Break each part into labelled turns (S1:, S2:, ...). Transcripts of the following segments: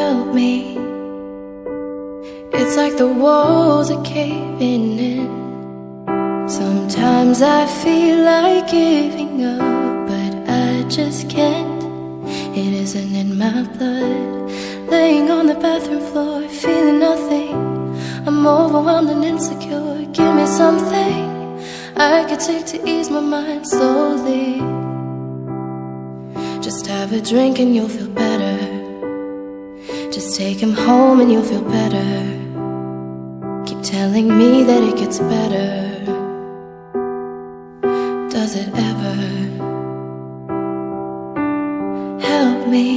S1: help me. It's like the walls are caving in. Sometimes I feel like giving up, but I just can't. It isn't in my blood. Laying on the bathroom floor, feeling nothing. I'm overwhelmed and insecure. Give me something I could take to ease my mind slowly. Just have a drink and you'll feel better. Just take him home and you'll feel better. Keep telling me that it gets better. Does it ever? Help me.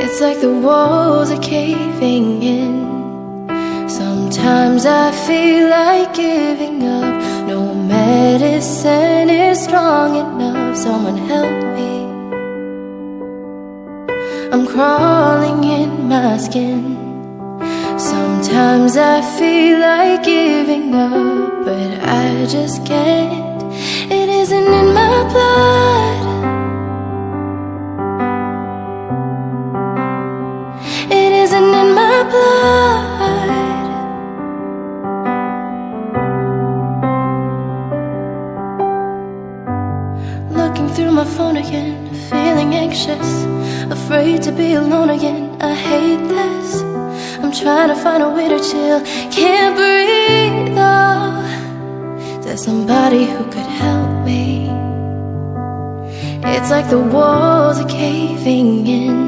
S1: It's like the walls are caving in. Sometimes I feel like giving up. No medicine is strong enough. Someone help me. I'm crawling in my skin. Sometimes I feel like giving up, but I just can't. It isn't in my blood. It isn't in my blood. Looking through my phone again, feeling anxious, afraid to be alone again. I hate this. I'm trying to find a way to chill. Can't breathe, oh. There's somebody who could help me. It's like the walls are caving in.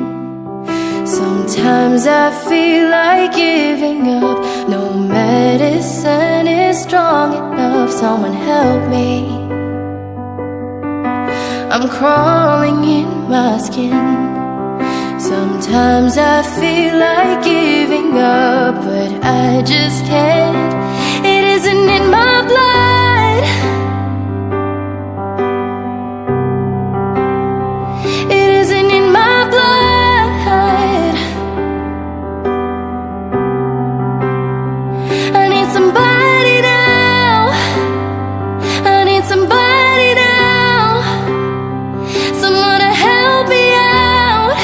S1: Sometimes I feel like giving up. No medicine is strong enough. Someone help me. I'm crawling in my skin. Sometimes I feel like giving up, but I just can't. It isn't in my blood. It isn't in my blood. I need somebody now. I need somebody now. Someone to help me out.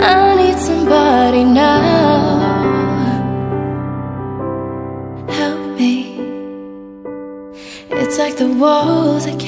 S1: I need somebody now. Help me. It's like the walls are